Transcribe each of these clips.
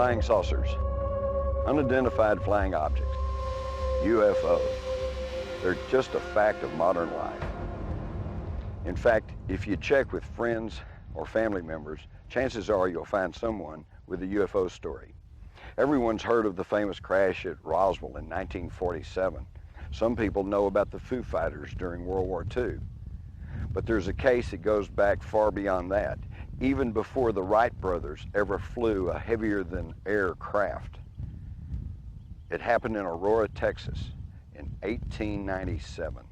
flying saucers, unidentified flying objects, UFOs. They're just a fact of modern life. In fact, if you check with friends or family members, chances are you'll find someone with a UFO story. Everyone's heard of the famous crash at Roswell in 1947. Some people know about the Foo Fighters during World War II. But there's a case that goes back far beyond that, even before the Wright brothers ever flew a heavier-than-air craft. It happened in Aurora, Texas in 1897.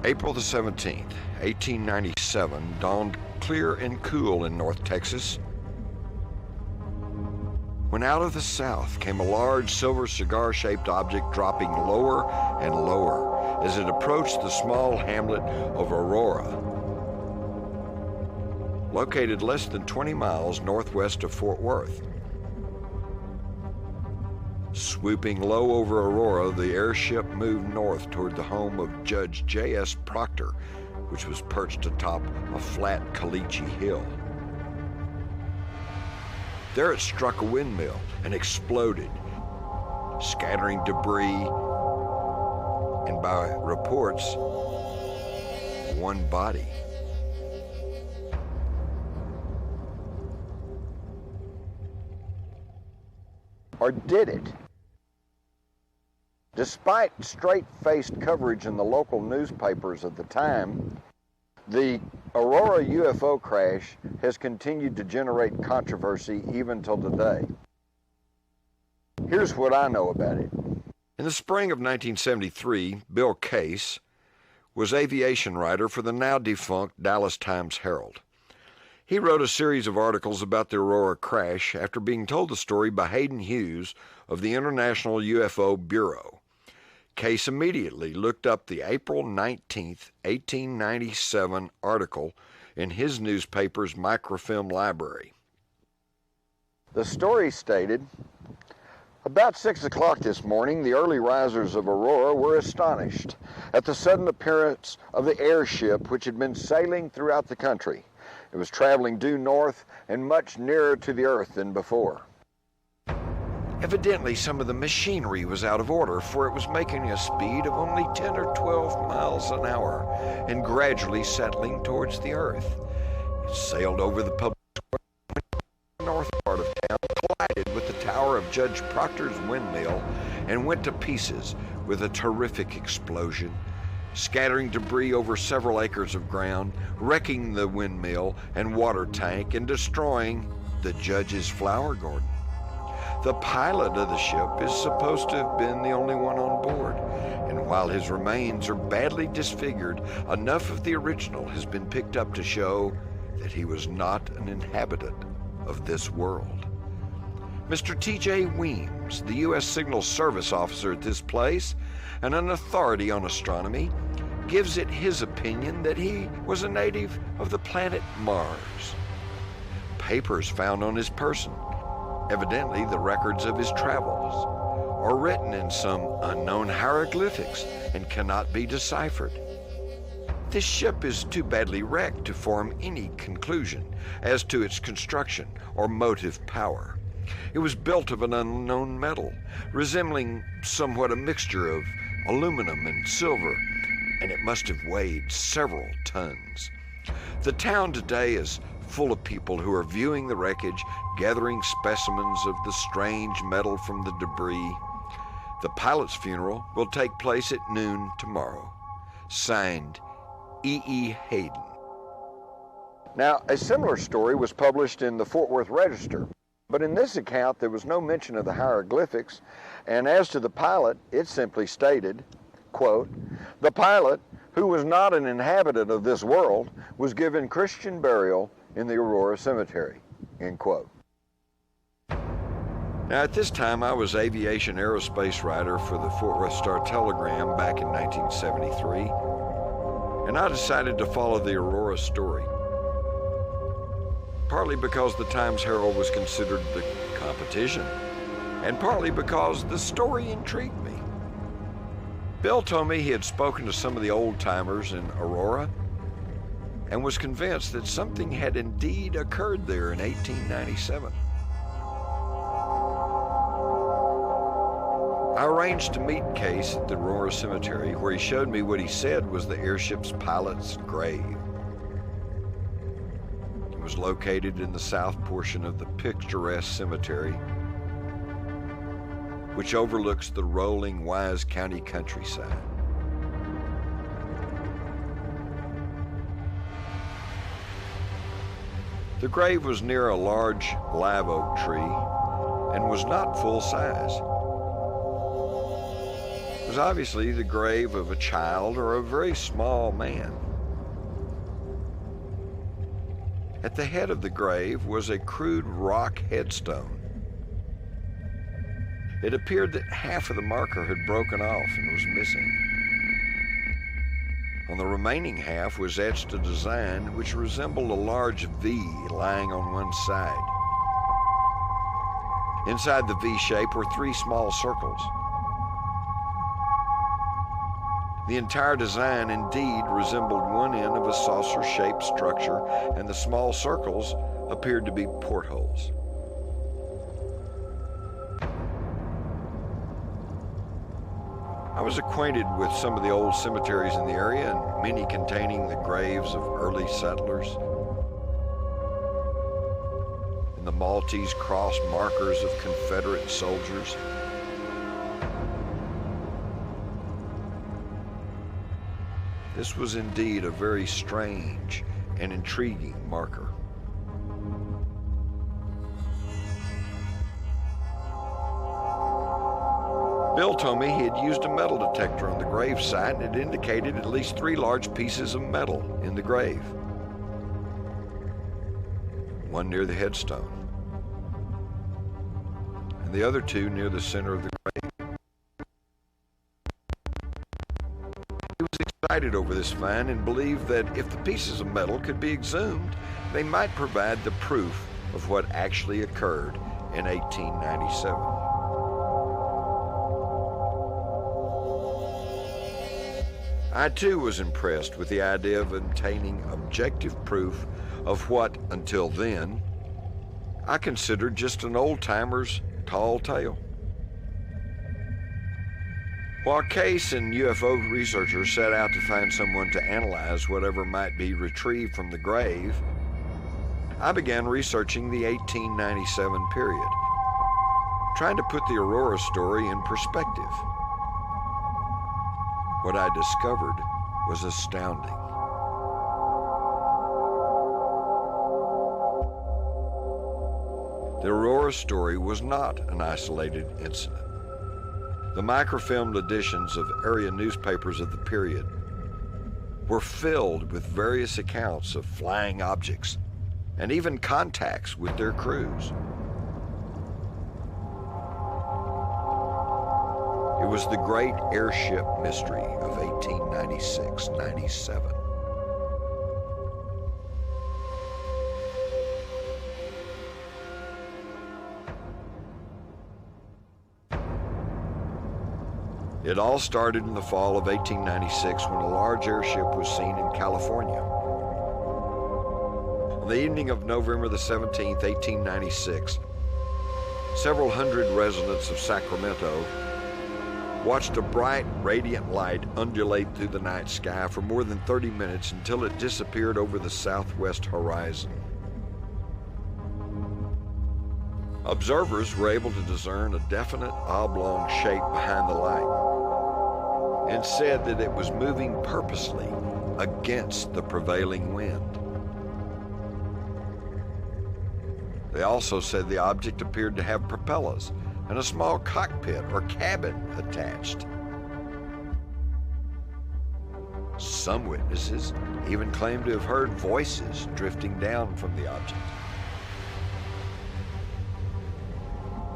April the 17th, 1897 dawned clear and cool in North Texas when out of the south came a large silver cigar-shaped object dropping lower and lower as it approached the small hamlet of Aurora, located less than 20 miles northwest of Fort Worth. Swooping low over Aurora, the airship moved north toward the home of Judge J.S. Proctor, which was perched atop a flat caliche hill. There it struck a windmill and exploded, scattering debris and, by reports, one body. Or did it? Despite straight-faced coverage in the local newspapers of the time, the Aurora UFO crash has continued to generate controversy even till today. Here's what I know about it. In the spring of 1973, Bill Case was aviation writer for the now-defunct Dallas Times-Herald. He wrote a series of articles about the Aurora crash after being told the story by Hayden Hughes of the International UFO Bureau. Case immediately looked up the April 19, 1897 article in his newspaper's microfilm library. The story stated, "About 6 o'clock this morning, the early risers of Aurora were astonished at the sudden appearance of the airship which had been sailing throughout the country. It was traveling due north and much nearer to the earth than before. Evidently, some of the machinery was out of order, for it was making a speed of only 10 or 12 miles an hour and gradually settling towards the earth. It sailed over the public north part of town, collided with the tower of Judge Proctor's windmill, and went to pieces with a terrific explosion, scattering debris over several acres of ground, wrecking the windmill and water tank, and destroying the judge's flower garden. The pilot of the ship is supposed to have been the only one on board, and while his remains are badly disfigured, enough of the original has been picked up to show that he was not an inhabitant of this world. Mr. T.J. Weems, the U.S. Signal Service officer at this place and an authority on astronomy, gives it his opinion that he was a native of the planet Mars. Papers found on his person, evidently the records of his travels, are written in some unknown hieroglyphics and cannot be deciphered. This ship is too badly wrecked to form any conclusion as to its construction or motive power. It was built of an unknown metal, resembling somewhat a mixture of aluminum and silver, and it must have weighed several tons. The town today is full of people who are viewing the wreckage, gathering specimens of the strange metal from the debris. The pilot's funeral will take place at noon tomorrow. Signed, E.E. Hayden." Now, a similar story was published in the Fort Worth Register, but in this account there was no mention of the hieroglyphics, and as to the pilot, it simply stated, quote, "The pilot, who was not an inhabitant of this world, was given Christian burial in the Aurora Cemetery," end quote. Now, at this time, I was aviation aerospace writer for the Fort Worth Star-Telegram back in 1973, and I decided to follow the Aurora story. Partly because the Times-Herald was considered the competition, and partly because the story intrigued me. Bill told me he had spoken to some of the old-timers in Aurora and was convinced that something had indeed occurred there in 1897. I arranged to meet Case at the Aurora Cemetery, where he showed me what he said was the airship's pilot's grave. It was located in the south portion of the picturesque cemetery, which overlooks the rolling Wise County countryside. The grave was near a large live oak tree and was not full size. It was obviously the grave of a child or a very small man. At the head of the grave was a crude rock headstone. It appeared that half of the marker had broken off and was missing. On the remaining half was etched a design which resembled a large V lying on one side. Inside the V shape were 3 small circles. The entire design indeed resembled one end of a saucer-shaped structure, and the small circles appeared to be portholes. I was acquainted with some of the old cemeteries in the area, and many containing the graves of early settlers and the Maltese cross markers of Confederate soldiers. This was indeed a very strange and intriguing marker. Bill told me he had used a metal detector on the grave site, and it indicated at least 3 large pieces of metal in the grave. One near the headstone, and the other 2 near the center of the grave. He was excited over this find and believed that if the pieces of metal could be exhumed, they might provide the proof of what actually occurred in 1897. I too was impressed with the idea of obtaining objective proof of what, until then, I considered just an old-timer's tall tale. While Case and UFO researchers set out to find someone to analyze whatever might be retrieved from the grave, I began researching the 1897 period, trying to put the Aurora story in perspective. What I discovered was astounding. The Aurora story was not an isolated incident. The microfilmed editions of area newspapers of the period were filled with various accounts of flying objects and even contacts with their crews. It was the great airship mystery of 1896-97. It all started in the fall of 1896 when a large airship was seen in California. On the evening of November the 17th, 1896, several hundred residents of Sacramento watched a bright, radiant light undulate through the night sky for more than 30 minutes until it disappeared over the southwest horizon. Observers were able to discern a definite oblong shape behind the light and said that it was moving purposely against the prevailing wind. They also said the object appeared to have propellers and a small cockpit or cabin attached. Some witnesses even claimed to have heard voices drifting down from the object.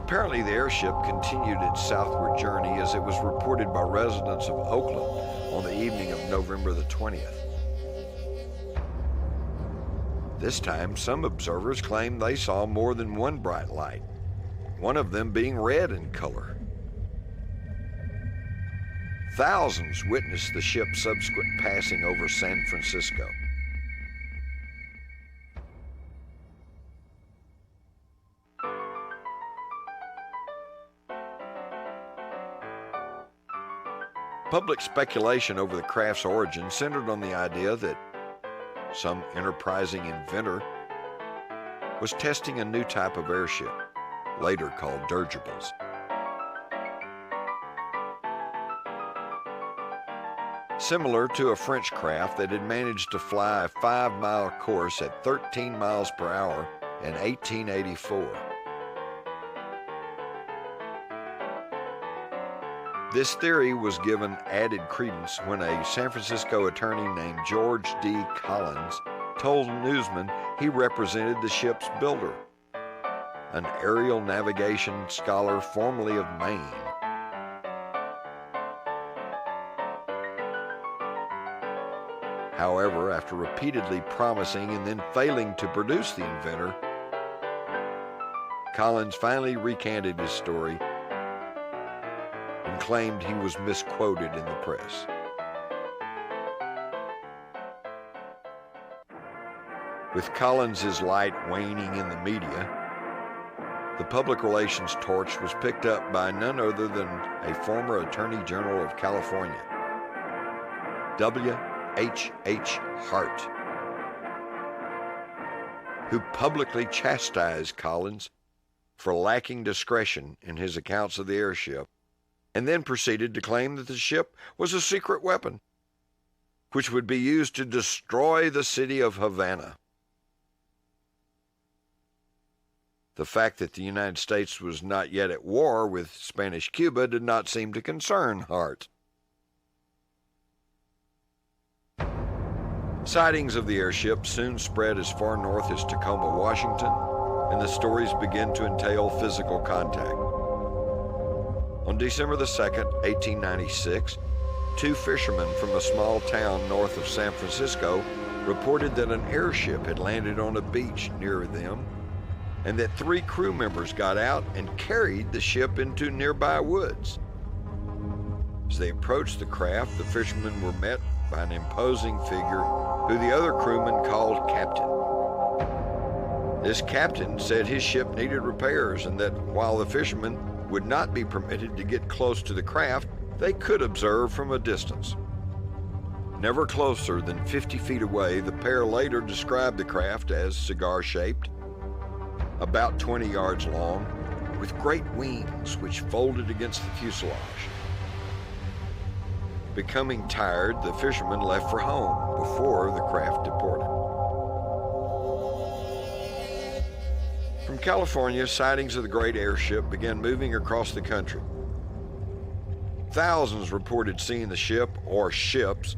Apparently, the airship continued its southward journey as it was reported by residents of Oakland on the evening of November the 20th. This time, some observers claimed they saw more than one bright light, one of them being red in color. Thousands witnessed the ship's subsequent passing over San Francisco. Public speculation over the craft's origin centered on the idea that some enterprising inventor was testing a new type of airship, later called dirigibles. Similar to a French craft that had managed to fly a 5-mile course at 13 miles per hour in 1884. This theory was given added credence when a San Francisco attorney named George D. Collins told newsmen he represented the ship's builder, an aerial navigation scholar formerly of Maine. However, after repeatedly promising and then failing to produce the inventor, Collins finally recanted his story and claimed he was misquoted in the press. With Collins's light waning in the media, the public relations torch was picked up by none other than a former Attorney General of California, W.H.H. Hart, who publicly chastised Collins for lacking discretion in his accounts of the airship, and then proceeded to claim that the ship was a secret weapon, which would be used to destroy the city of Havana. The fact that the United States was not yet at war with Spanish Cuba did not seem to concern Hart. Sightings of the airship soon spread as far north as Tacoma, Washington, and the stories began to entail physical contact. On December the 2nd, 1896, two fishermen from a small town north of San Francisco reported that an airship had landed on a beach near them, and that 3 crew members got out and carried the ship into nearby woods. As they approached the craft, the fishermen were met by an imposing figure who the other crewmen called Captain. This captain said his ship needed repairs and that while the fishermen would not be permitted to get close to the craft, they could observe from a distance. Never closer than 50 feet away, the pair later described the craft as cigar-shaped, about 20 yards long, with great wings which folded against the fuselage. Becoming tired, the fishermen left for home before the craft departed. From California, sightings of the great airship began moving across the country. Thousands reported seeing the ship or ships,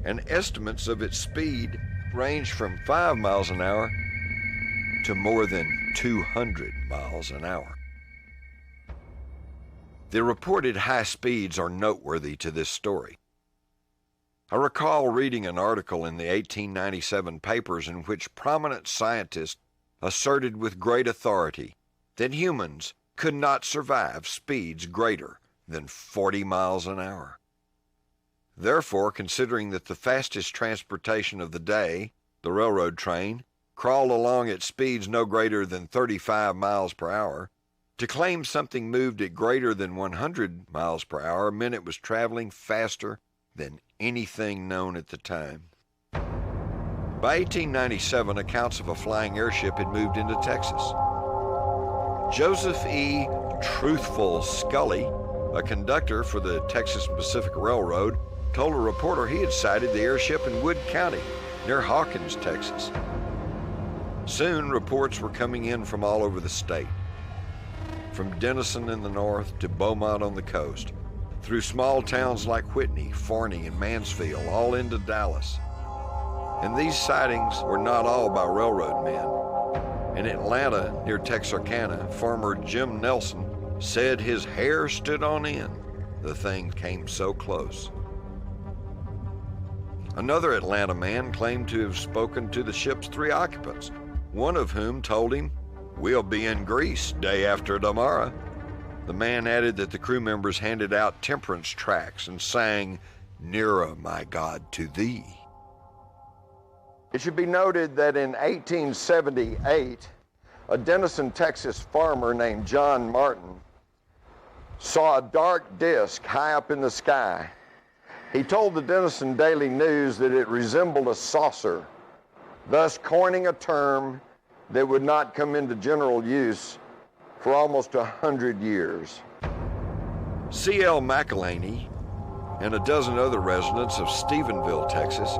and estimates of its speed ranged from 5 miles an hour to more than 200 miles an hour. The reported high speeds are noteworthy to this story. I recall reading an article in the 1897 papers in which prominent scientists asserted with great authority that humans could not survive speeds greater than 40 miles an hour. Therefore, considering that the fastest transportation of the day, the railroad train, crawled along at speeds no greater than 35 miles per hour, to claim something moved at greater than 100 miles per hour meant it was traveling faster than anything known at the time. By 1897, accounts of a flying airship had moved into Texas. Joseph E. Truthful Scully, a conductor for the Texas Pacific Railroad, told a reporter he had sighted the airship in Wood County, near Hawkins, Texas. Soon, reports were coming in from all over the state, from Denison in the north to Beaumont on the coast, through small towns like Whitney, Forney, and Mansfield, all into Dallas. And these sightings were not all by railroad men. In Atlanta, near Texarkana, farmer Jim Nelson said his hair stood on end. The thing came so close. Another Atlanta man claimed to have spoken to the ship's 3 occupants, one of whom told him, "We'll be in Greece day after tomorrow." The man added that the crew members handed out temperance tracts and sang, "Nearer, my God, to thee." It should be noted that in 1878, a Denison, Texas farmer named John Martin saw a dark disk high up in the sky. He told the Denison Daily News that it resembled a saucer, thus coining a term that would not come into general use for almost 100 years. C.L. McElhaney and a dozen other residents of Stephenville, Texas,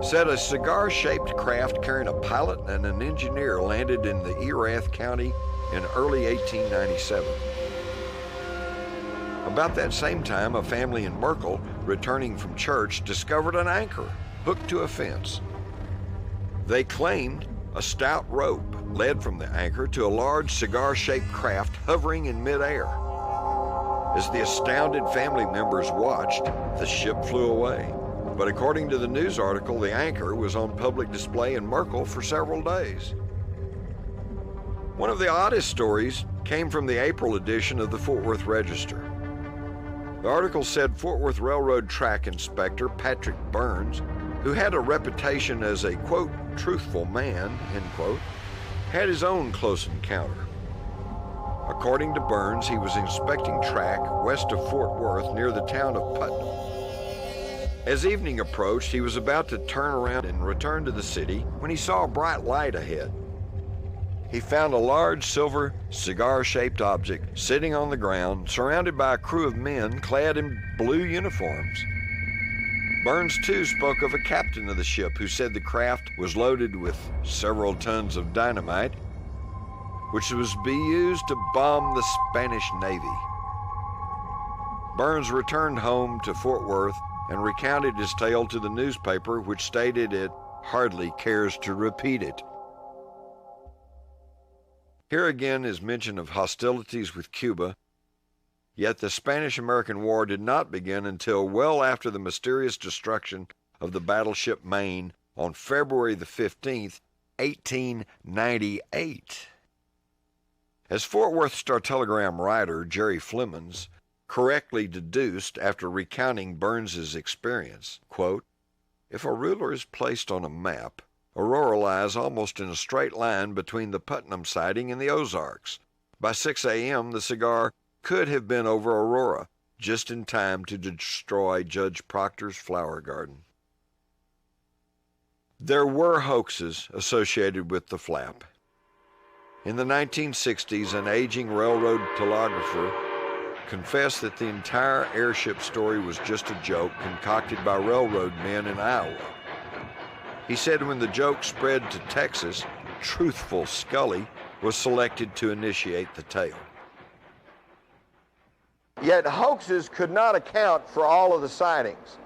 said a cigar-shaped craft carrying a pilot and an engineer landed in the Erath County in early 1897. About that same time, a family in Merkel, returning from church, discovered an anchor hooked to a fence. They claimed a stout rope led from the anchor to a large cigar-shaped craft hovering in midair. As the astounded family members watched, the ship flew away. But according to the news article, the anchor was on public display in Merkel for several days. One of the oddest stories came from the April edition of the Fort Worth Register. The article said Fort Worth Railroad track inspector Patrick Burns, who had a reputation as a, quote, truthful man, end quote, had his own close encounter. According to Burns, he was inspecting track west of Fort Worth near the town of Putnam. As evening approached, he was about to turn around and return to the city when he saw a bright light ahead. He found a large silver cigar-shaped object sitting on the ground, surrounded by a crew of men clad in blue uniforms. Burns, too, spoke of a captain of the ship who said the craft was loaded with several tons of dynamite, which was to be used to bomb the Spanish Navy. Burns returned home to Fort Worth and recounted his tale to the newspaper, which stated it hardly cares to repeat it. Here again is mention of hostilities with Cuba, yet the Spanish-American War did not begin until well after the mysterious destruction of the battleship Maine on February the 15th, 1898. As Fort Worth Star-Telegram writer Jerry Flemons correctly deduced after recounting Burns's experience, quote, "If a ruler is placed on a map, Aurora lies almost in a straight line between the Putnam sighting and the Ozarks. By 6 a.m., the cigar could have been over Aurora, just in time to destroy Judge Proctor's flower garden." There were hoaxes associated with the flap. In the 1960s, an aging railroad telegrapher confessed that the entire airship story was just a joke concocted by railroad men in Iowa. He said when the joke spread to Texas, truthful Scully was selected to initiate the tale. Yet hoaxes could not account for all of the sightings.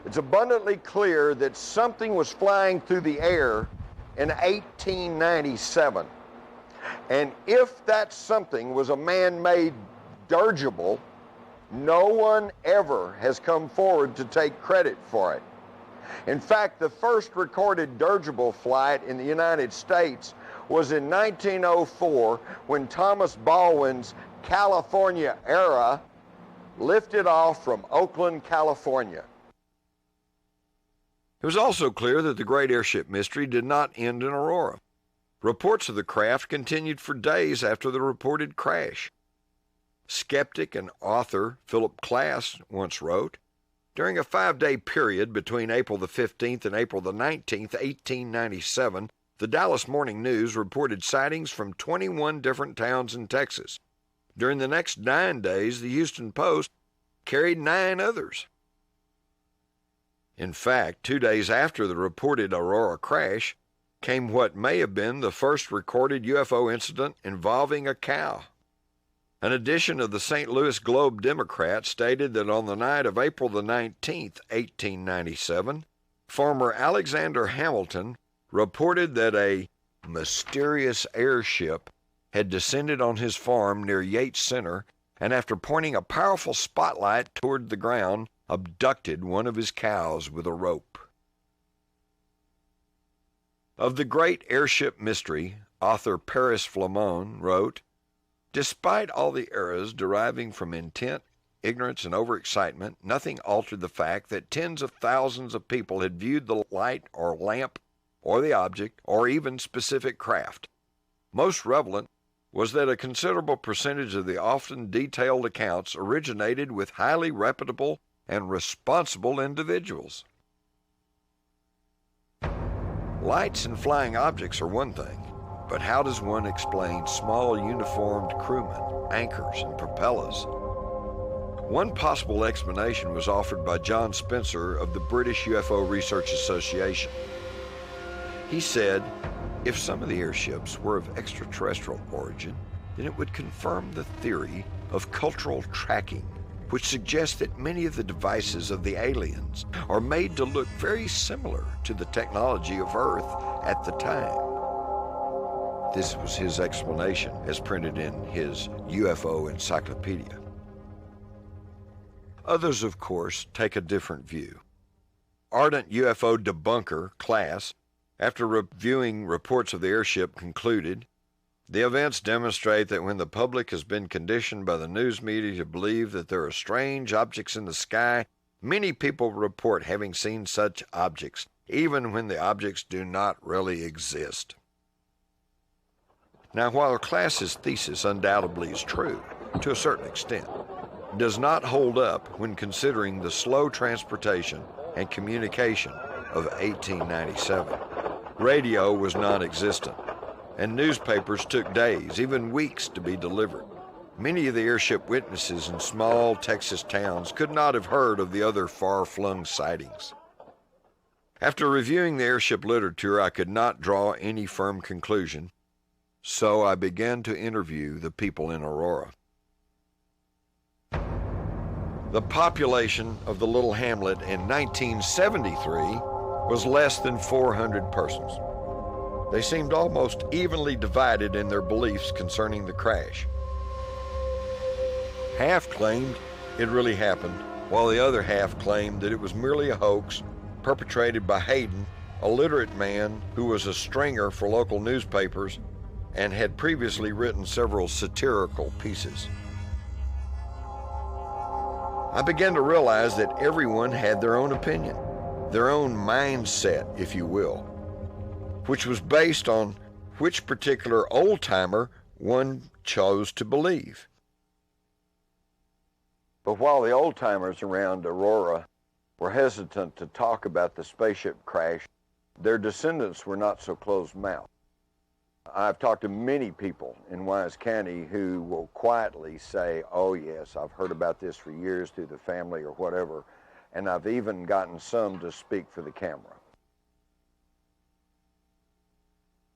It's abundantly clear that something was flying through the air in 1897. And if that something was a man-made dirigible, no one ever has come forward to take credit for it. In fact, the first recorded dirigible flight in the United States was in 1904 when Thomas Baldwin's California Era lifted off from Oakland, California. It was also clear that the great airship mystery did not end in Aurora. Reports of the craft continued for days after the reported crash. Skeptic and author Philip Klass once wrote, "During a 5-day period between April the 15th and April the 19th, 1897, the Dallas Morning News reported sightings from 21 different towns in Texas. During the next 9 days, the Houston Post carried 9 others." In fact, 2 days after the reported Aurora crash, came what may have been the first recorded UFO incident involving a cow. An edition of the St. Louis Globe-Democrat stated that on the night of April the 19th, 1897, farmer Alexander Hamilton reported that a mysterious airship had descended on his farm near Yates Center and, after pointing a powerful spotlight toward the ground, abducted one of his cows with a rope. Of the great airship mystery, author Paris Flamon wrote, "Despite all the eras deriving from intent, ignorance, and overexcitement, nothing altered the fact that tens of thousands of people had viewed the light or lamp or the object or even specific craft. Most relevant was that a considerable percentage of the often detailed accounts originated with highly reputable and responsible individuals." Lights and flying objects are one thing, but how does one explain small uniformed crewmen, anchors, and propellers? One possible explanation was offered by John Spencer of the British UFO Research Association. He said, if some of the airships were of extraterrestrial origin, then it would confirm the theory of cultural tracking, which suggests that many of the devices of the aliens are made to look very similar to the technology of Earth at the time. This was his explanation as printed in his UFO encyclopedia. Others, of course, take a different view. Ardent UFO debunker Class, after reviewing reports of the airship, concluded, "The events demonstrate that when the public has been conditioned by the news media to believe that there are strange objects in the sky, many people report having seen such objects, even when the objects do not really exist." Now, while Class's thesis undoubtedly is true, to a certain extent, it does not hold up when considering the slow transportation and communication of 1897. Radio was non-existent, and newspapers took days, even weeks, to be delivered. Many of the airship witnesses in small Texas towns could not have heard of the other far-flung sightings. After reviewing the airship literature, I could not draw any firm conclusion, so I began to interview the people in Aurora. The population of the little hamlet in 1973 was less than 400 persons. They seemed almost evenly divided in their beliefs concerning the crash. Half claimed it really happened, while the other half claimed that it was merely a hoax perpetrated by Hayden, a literate man who was a stringer for local newspapers and had previously written several satirical pieces. I began to realize that everyone had their own opinion, their own mindset, if you will, which was based on which particular old-timer one chose to believe. But while the old-timers around Aurora were hesitant to talk about the spaceship crash, their descendants were not so closed-mouthed. I've talked to many people in Wise County who will quietly say, "Oh yes, I've heard about this for years through the family or whatever," and I've even gotten some to speak for the camera.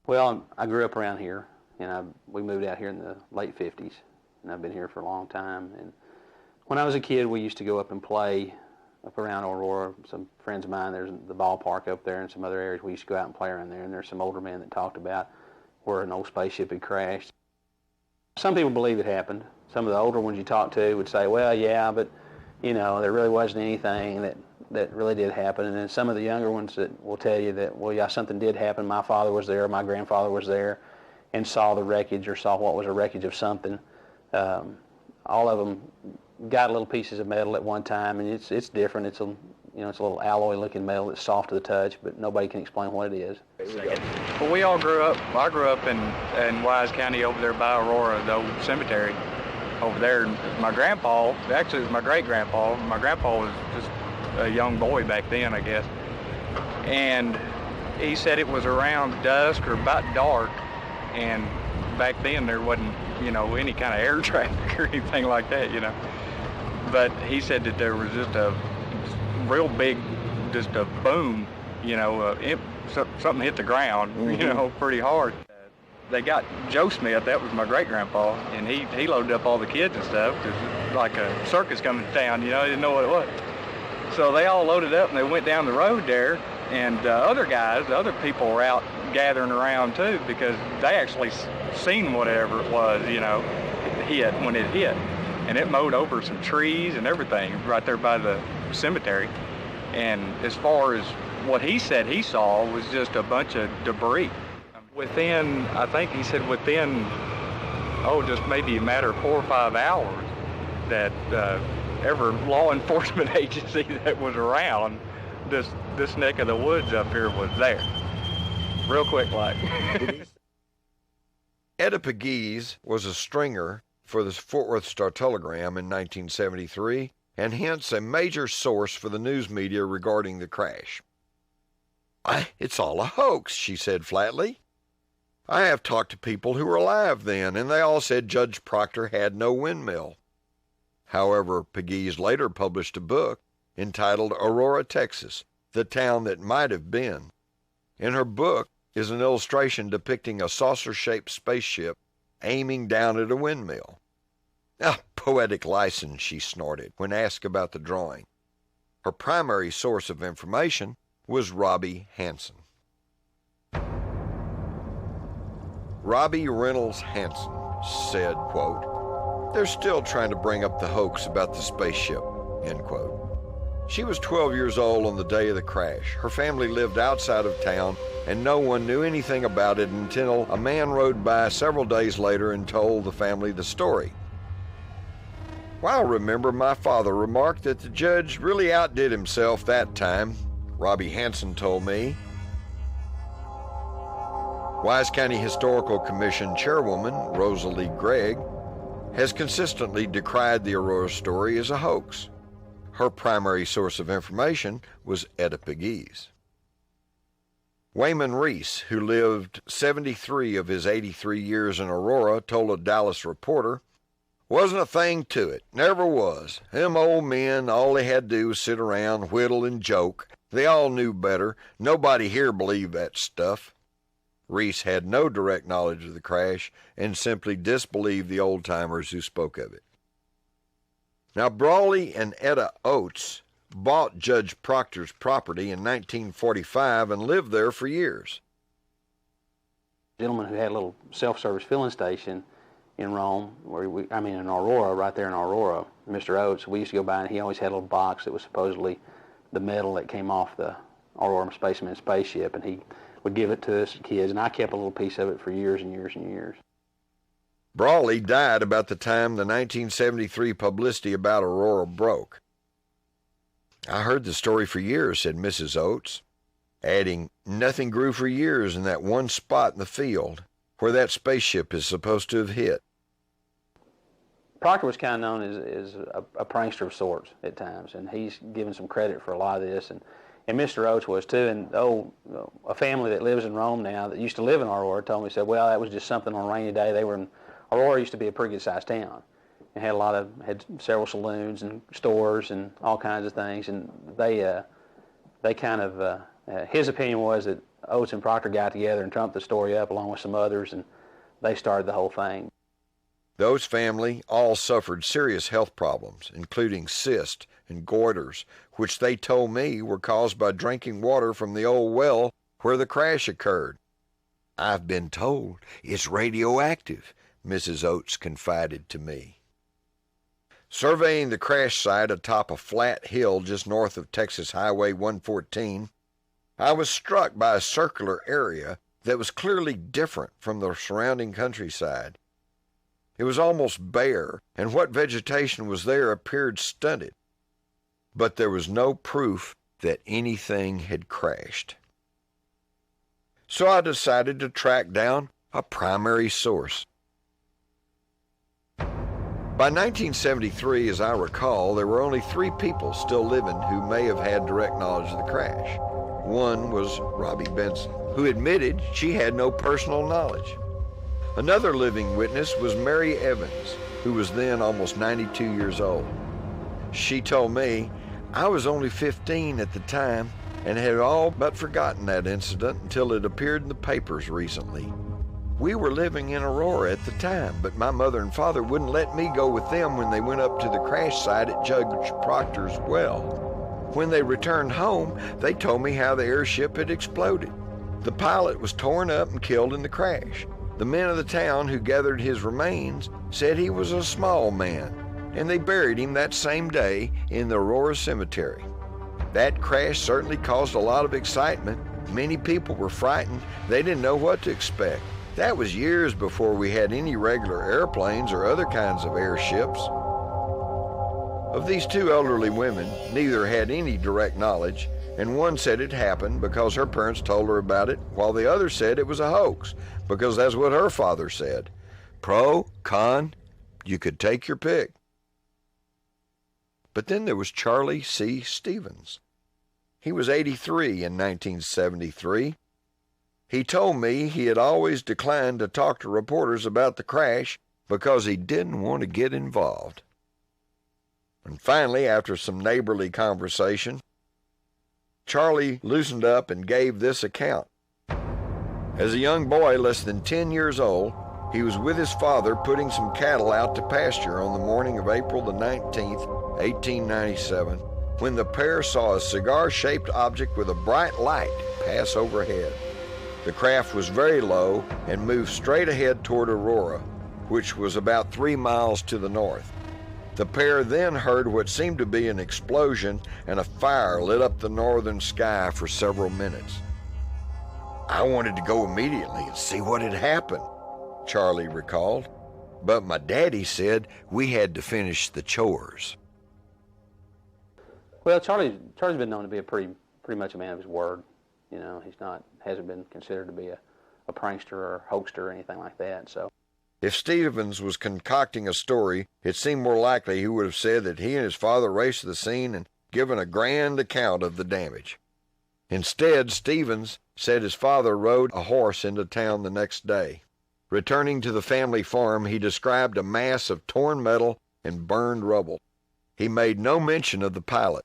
Well, I grew up around here, and we moved out here in the late 50s, and I've been here for a long time. And when I was a kid, we used to go up and play up around Aurora. Some friends of mine, there's the ballpark up there and some other areas. We used to go out and play around there, and there's some older men that talked about where an old spaceship had crashed. Some people believe it happened. Some of the older ones you talk to would say, well, yeah, but, you know, there really wasn't anything that really did happen. And then some of the younger ones that will tell you that, well, yeah, something did happen. My father was there, my grandfather was there, and saw the wreckage or saw what was a wreckage of something. All of them got little pieces of metal at one time, and it's different. It's a little alloy-looking metal that's soft to the touch, but nobody can explain what it is. Well, we all grew up. Well, I grew up in Wise County over there by Aurora, the old cemetery over there. My grandpa, actually it was my great-grandpa. My grandpa was just a young boy back then, I guess. And he said it was around dusk or about dark, and back then there wasn't, any kind of air traffic or anything like that, But he said that there was just a real big, just a boom, something hit the ground, pretty hard. They got Joe Smith, that was my great-grandpa, and he loaded up all the kids and stuff, because it was like a circus coming to town, they didn't know what it was. So they all loaded up and they went down the road there, and other people were out gathering around too, because they actually seen whatever it was, when it hit. And it mowed over some trees and everything right there by the cemetery. And as far as what he said he saw was just a bunch of debris. I think he said within, just maybe a matter of 4 or 5 hours, that every law enforcement agency that was around this neck of the woods up here was there. Real quick like. Etta Pegues was a stringer for the Fort Worth Star-Telegram in 1973, and hence a major source for the news media regarding the crash. It's all a hoax, she said flatly. I have talked to people who were alive then, and they all said Judge Proctor had no windmill. However, Pegues later published a book entitled Aurora, Texas, the Town That Might Have Been. In her book is an illustration depicting a saucer-shaped spaceship aiming down at a windmill. Poetic license, she snorted when asked about the drawing. Her primary source of information was Robbie Hansen. Robbie Reynolds Hansen said, quote, "They're still trying to bring up the hoax about the spaceship," end quote. She was 12 years old on the day of the crash. Her family lived outside of town, and no one knew anything about it until a man rode by several days later and told the family the story. "Well, I remember my father remarked that the judge really outdid himself that time," Robbie Hansen told me. Wise County Historical Commission Chairwoman Rosalie Gregg has consistently decried the Aurora story as a hoax. Her primary source of information was Etta Pegues. Wayman Reese, who lived 73 of his 83 years in Aurora, told a Dallas reporter, "Wasn't a thing to it, never was. Them old men, all they had to do was sit around, whittle, and joke. They all knew better. Nobody here believed that stuff." Reese had no direct knowledge of the crash and simply disbelieved the old-timers who spoke of it. Now, Brawley and Etta Oates bought Judge Proctor's property in 1945 and lived there for years. A gentleman who had a little self-service filling station in Rome, in Aurora, right there in Aurora, Mr. Oates, we used to go by and he always had a little box that was supposedly the metal that came off the Aurora Spaceman spaceship, and he would give it to us kids, and I kept a little piece of it for years and years and years. Brawley died about the time the 1973 publicity about Aurora broke. "I heard the story for years," said Mrs. Oates, adding, "Nothing grew for years in that one spot in the field where that spaceship is supposed to have hit." Proctor was kind of known as a prankster of sorts at times, and he's given some credit for a lot of this, and Mr. Oates was too. And a family that lives in Rome now that used to live in Aurora told me, said, well, that was just something on a rainy day. Aurora used to be a pretty good sized town, and had several saloons and stores and all kinds of things. And they kind of his opinion was that Oates and Proctor got together and trumped the story up along with some others, and they started the whole thing. The Oates family all suffered serious health problems, including cysts and goiters, which they told me were caused by drinking water from the old well where the crash occurred. "I've been told it's radioactive," Mrs. Oates confided to me. Surveying the crash site atop a flat hill just north of Texas Highway 114, I was struck by a circular area that was clearly different from the surrounding countryside. It was almost bare, and what vegetation was there appeared stunted. But there was no proof that anything had crashed. So I decided to track down a primary source. By 1973, as I recall, there were only 3 people still living who may have had direct knowledge of the crash. One was Robbie Benson, who admitted she had no personal knowledge. Another living witness was Mary Evans, who was then almost 92 years old. She told me, "I was only 15 at the time, and had all but forgotten that incident until it appeared in the papers recently. We were living in Aurora at the time, but my mother and father wouldn't let me go with them when they went up to the crash site at Judge Proctor's well. When they returned home, they told me how the airship had exploded. The pilot was torn up and killed in the crash. The men of the town who gathered his remains said he was a small man, and they buried him that same day in the Aurora Cemetery. That crash certainly caused a lot of excitement. Many people were frightened. They didn't know what to expect. That was years before we had any regular airplanes or other kinds of airships. Of these two elderly women, neither had any direct knowledge, and one said it happened because her parents told her about it, while the other said it was a hoax because that's what her father said. Pro, con, you could take your pick. But then there was Charlie C. Stevens. He was 83 in 1973. He told me he had always declined to talk to reporters about the crash because he didn't want to get involved. And finally, after some neighborly conversation, Charlie loosened up and gave this account. As a young boy less than 10 years old, he was with his father putting some cattle out to pasture on the morning of April the 19th, 1897, when the pair saw a cigar-shaped object with a bright light pass overhead. The craft was very low and moved straight ahead toward Aurora, which was about 3 miles to the north. The pair then heard what seemed to be an explosion, and a fire lit up the northern sky for several minutes. I wanted to go immediately and see what had happened, Charlie recalled, but my daddy said we had to finish the chores. Well, Charlie's been known to be a pretty much a man of his word. You know, hasn't been considered to be a prankster or hoaxer or anything like that. So, if Stevens was concocting a story, it seemed more likely he would have said that he and his father raced to the scene and given a grand account of the damage. Instead, Stevens said his father rode a horse into town the next day. Returning to the family farm, he described a mass of torn metal and burned rubble. He made no mention of the pilot.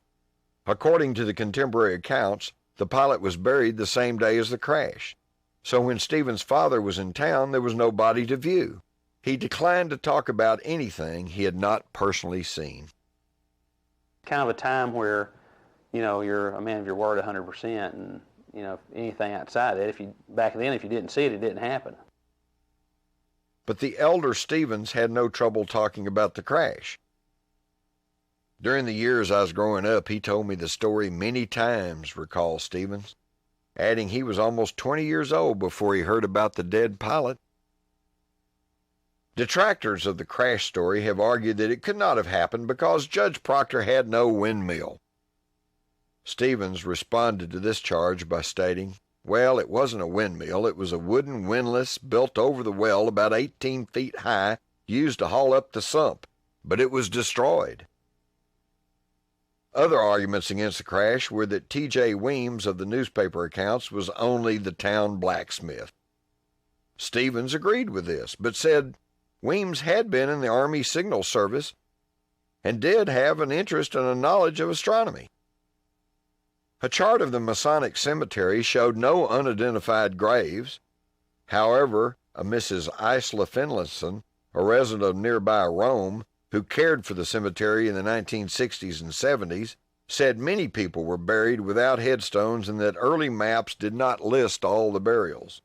According to the contemporary accounts, the pilot was buried the same day as the crash. So when Stevens' father was in town, there was no body to view. He declined to talk about anything he had not personally seen. Kind of a time where, you know, you're a man of your word 100%, and, you know, anything outside that, back then, if you didn't see it, it didn't happen. But the elder Stevens had no trouble talking about the crash. During the years I was growing up, he told me the story many times, recalls Stevens, adding he was almost 20 years old before he heard about the dead pilot. Detractors of the crash story have argued that it could not have happened because Judge Proctor had no windmill. Stevens responded to this charge by stating, well, it wasn't a windmill, it was a wooden windlass built over the well about 18 feet high, used to haul up the sump, but it was destroyed. Other arguments against the crash were that T.J. Weems of the newspaper accounts was only the town blacksmith. Stevens agreed with this, but said Weems had been in the Army Signal Service and did have an interest and a knowledge of astronomy. A chart of the Masonic cemetery showed no unidentified graves. However, a Mrs. Isla Finlayson, a resident of nearby Rome, who cared for the cemetery in the 1960s and 70s, said many people were buried without headstones and that early maps did not list all the burials.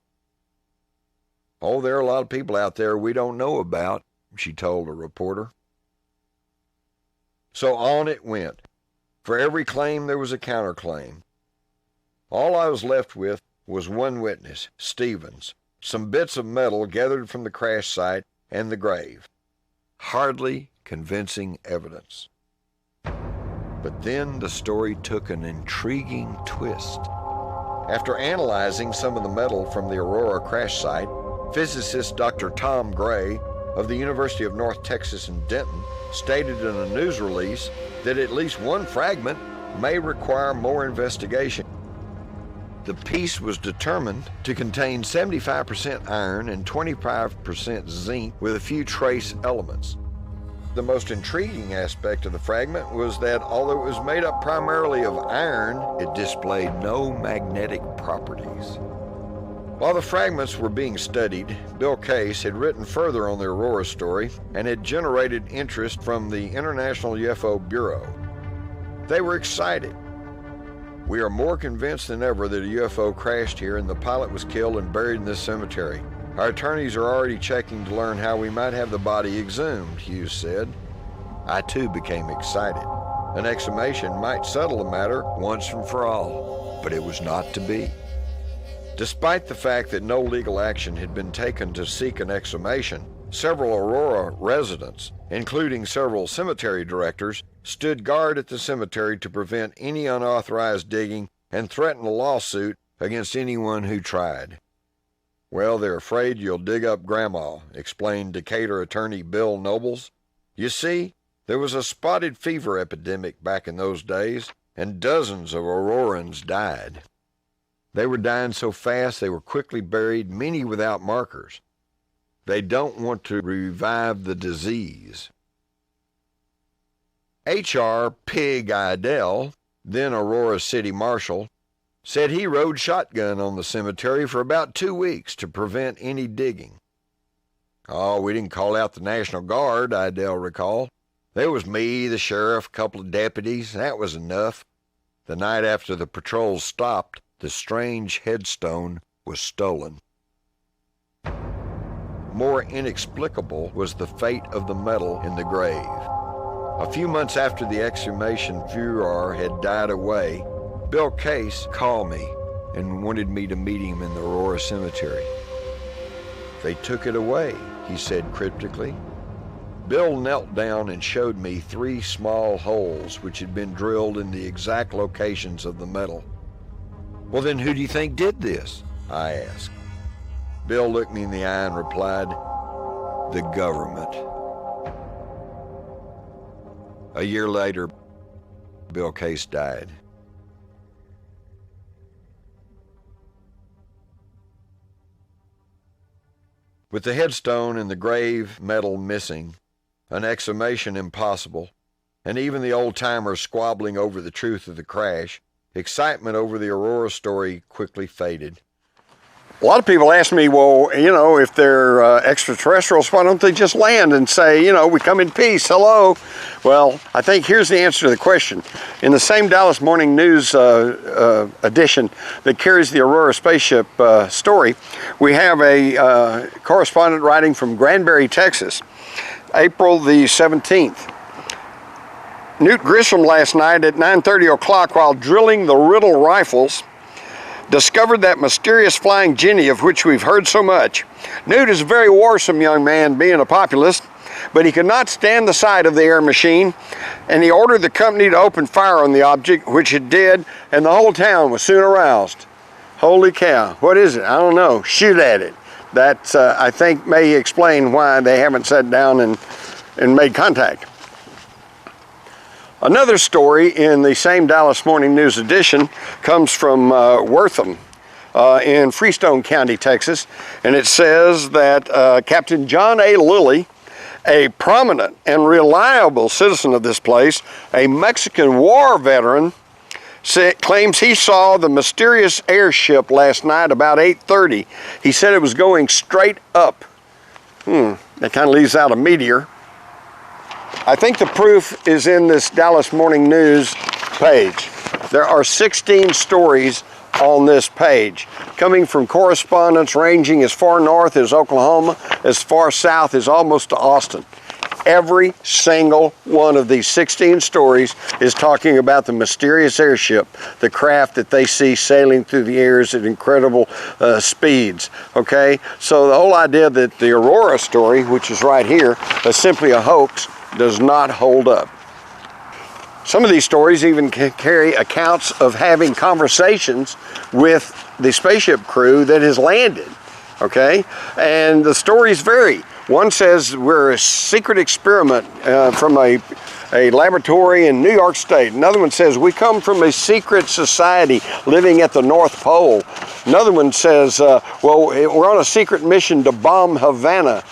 Oh, there are a lot of people out there we don't know about, she told a reporter. So on it went. For every claim there was a counterclaim. All I was left with was one witness, Stevens, some bits of metal gathered from the crash site, and the grave. Hardly convincing evidence. But then the story took an intriguing twist. After analyzing some of the metal from the Aurora crash site, physicist Dr. Tom Gray of the University of North Texas in Denton stated in a news release that at least one fragment may require more investigation. The piece was determined to contain 75% iron and 25% zinc with a few trace elements. The most intriguing aspect of the fragment was that although it was made up primarily of iron, it displayed no magnetic properties. While the fragments were being studied, Bill Case had written further on the Aurora story and had generated interest from the International UFO Bureau. They were excited. "We are more convinced than ever that a UFO crashed here and the pilot was killed and buried in this cemetery. Our attorneys are already checking to learn how we might have the body exhumed," Hughes said. I too became excited. An exhumation might settle the matter once and for all, but it was not to be. Despite the fact that no legal action had been taken to seek an exhumation, several Aurora residents, including several cemetery directors, stood guard at the cemetery to prevent any unauthorized digging and threatened a lawsuit against anyone who tried. "Well, they're afraid you'll dig up Grandma," explained Decatur attorney Bill Nobles. "You see, there was a spotted fever epidemic back in those days, and dozens of Aurorans died. They were dying so fast they were quickly buried, many without markers. They don't want to revive the disease." H.R. Pig Idell, then Aurora City Marshal, said he rode shotgun on the cemetery for about 2 weeks to prevent any digging. "Oh, we didn't call out the National Guard," Idell recalled. "There was me, the sheriff, a couple of deputies. That was enough. The night after the patrol stopped, the strange headstone was stolen." More inexplicable was the fate of the metal in the grave. A few months after the exhumation furor had died away, Bill Case called me and wanted me to meet him in the Aurora Cemetery. "They took it away," he said cryptically. Bill knelt down and showed me 3 small holes which had been drilled in the exact locations of the metal. "Well, then who do you think did this?" I asked. Bill looked me in the eye and replied, "The government." A year later, Bill Case died. With the headstone and the grave metal missing, an exhumation impossible, and even the old-timers squabbling over the truth of the crash, excitement over the Aurora story quickly faded. A lot of people ask me, well, if they're extraterrestrials, why don't they just land and say, we come in peace, hello? Well, I think here's the answer to the question. In the same Dallas Morning News edition that carries the Aurora spaceship story, we have a correspondent writing from Granbury, Texas, April the 17th. Newt Grisham last night at 9:30 o'clock while drilling the Riddle rifles discovered that mysterious flying Jenny of which we've heard so much. Newt is a very warsome young man, being a populist, but he could not stand the sight of the air machine, and he ordered the company to open fire on the object, which it did, and the whole town was soon aroused. Holy cow, what is it? I don't know. Shoot at it. That, I think, may explain why they haven't sat down and made contact. Another story in the same Dallas Morning News edition comes from Wortham in Freestone County, Texas, and it says that Captain John A. Lilly, a prominent and reliable citizen of this place, a Mexican war veteran, claims he saw the mysterious airship last night about 8:30. He said it was going straight up. That kind of leaves out a meteor. I think the proof is in this Dallas Morning News page. There are 16 stories on this page, coming from correspondents ranging as far north as Oklahoma, as far south as almost to Austin. Every single one of these 16 stories is talking about the mysterious airship, the craft that they see sailing through the airs at incredible speeds, okay? So the whole idea that the Aurora story, which is right here, is simply a hoax, does not hold up. Some of these stories even carry accounts of having conversations with the spaceship crew that has landed, okay? And the stories vary. One says we're a secret experiment from a laboratory in New York State. Another one says we come from a secret society living at the North Pole. Another one says, well, we're on a secret mission to bomb Havana.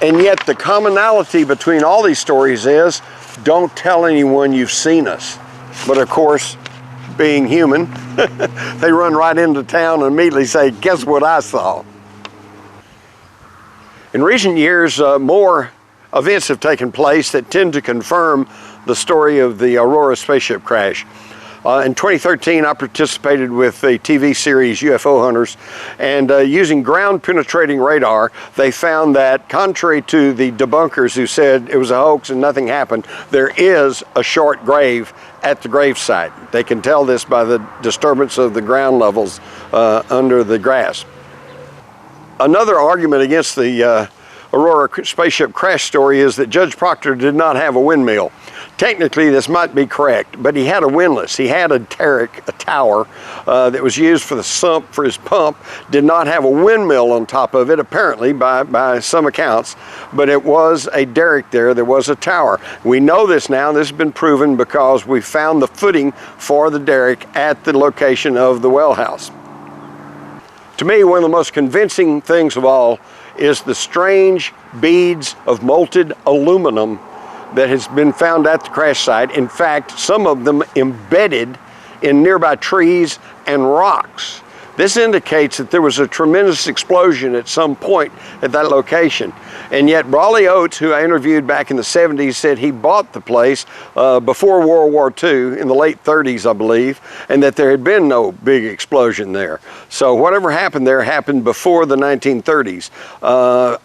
And yet the commonality between all these stories is, don't tell anyone you've seen us. But of course, being human, they run right into town and immediately say, guess what I saw? In recent years, more events have taken place that tend to confirm the story of the Aurora spaceship crash. In 2013, I participated with the TV series UFO Hunters, and using ground-penetrating radar, they found that, contrary to the debunkers who said it was a hoax and nothing happened, there is a short grave at the grave site. They can tell this by the disturbance of the ground levels under the grass. Another argument against the Aurora spaceship crash story is that Judge Proctor did not have a windmill. Technically, this might be correct, but he had a windlass. He had a derrick, a tower that was used for the sump for his pump, did not have a windmill on top of it, apparently, by some accounts, but it was a derrick there. There was a tower. We know this now. This has been proven because we found the footing for the derrick at the location of the well house. To me, one of the most convincing things of all is the strange beads of molten aluminum that has been found at the crash site. In fact, some of them embedded in nearby trees and rocks. This indicates that there was a tremendous explosion at some point at that location. And yet Brawley Oates, who I interviewed back in the 70s, said he bought the place before World War II, in the late 30s, I believe, and that there had been no big explosion there. So whatever happened there happened before the 1930s.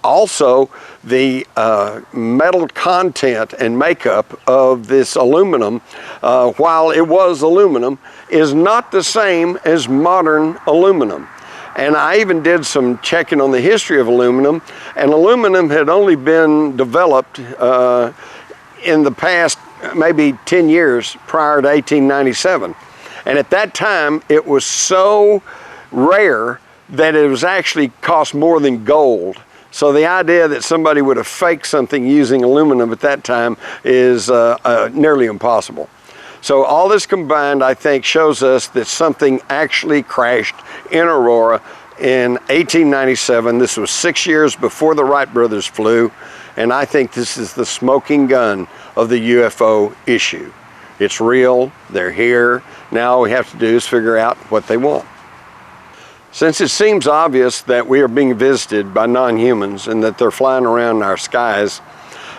Also, the metal content and makeup of this aluminum, while it was aluminum, is not the same as modern aluminum. And I even did some checking on the history of aluminum, and aluminum had only been developed in the past maybe 10 years prior to 1897. And at that time, it was so rare that it was actually cost more than gold. So the idea that somebody would have faked something using aluminum at that time is nearly impossible. So all this combined, I think, shows us that something actually crashed in Aurora in 1897. This was 6 years before the Wright brothers flew, and I think this is the smoking gun of the UFO issue. It's real, they're here. Now all we have to do is figure out what they want. Since it seems obvious that we are being visited by non-humans and that they're flying around our skies,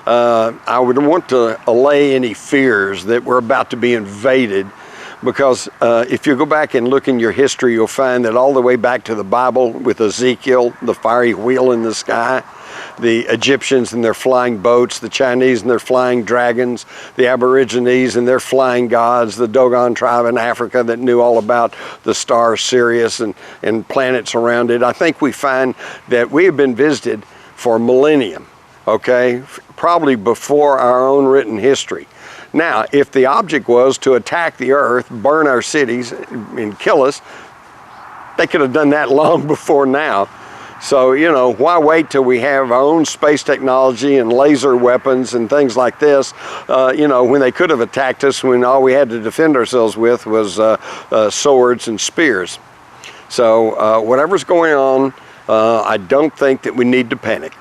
I would want to allay any fears that we're about to be invaded, because if you go back and look in your history, you'll find that all the way back to the Bible with Ezekiel, the fiery wheel in the sky, the Egyptians and their flying boats, the Chinese and their flying dragons, the Aborigines and their flying gods, the Dogon tribe in Africa that knew all about the star Sirius and planets around it. I think we find that we have been visited for a millennium, okay? Probably before our own written history. Now, if the object was to attack the Earth, burn our cities, and kill us, they could have done that long before now. So, you know, why wait till we have our own space technology and laser weapons and things like this, you know, when they could have attacked us when all we had to defend ourselves with was swords and spears. So, whatever's going on, I don't think that we need to panic.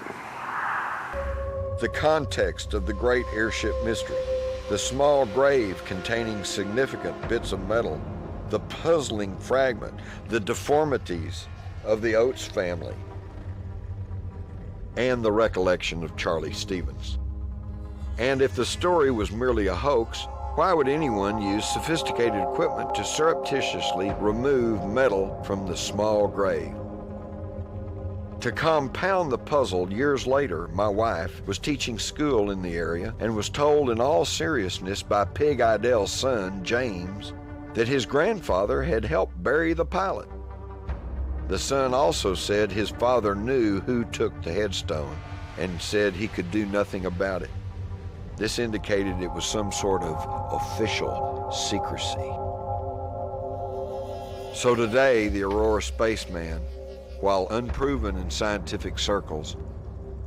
The context of the great airship mystery, the small grave containing significant bits of metal, the puzzling fragment, the deformities of the Oates family, and the recollection of Charlie Stevens. And if the story was merely a hoax, why would anyone use sophisticated equipment to surreptitiously remove metal from the small grave? To compound the puzzle, years later, my wife was teaching school in the area and was told in all seriousness by Pig Idell's son, James, that his grandfather had helped bury the pilot. The son also said his father knew who took the headstone and said he could do nothing about it. This indicated it was some sort of official secrecy. So today, the Aurora spaceman, while unproven in scientific circles,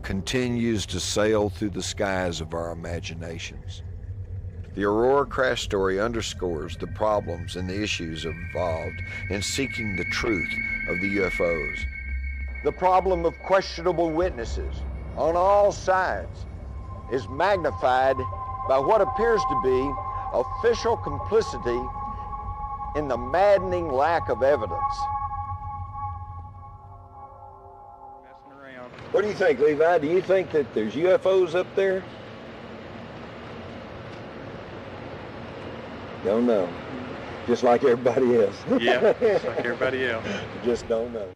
continues to sail through the skies of our imaginations. The Aurora crash story underscores the problems and the issues involved in seeking the truth of the UFOs. The problem of questionable witnesses, on all sides is magnified by what appears to be official complicity in the maddening lack of evidence. Messing around. What do you think, Levi? Do you think that there's UFOs up there? Don't know. Just like everybody else. Yeah, just like everybody else. Just don't know.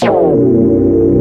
You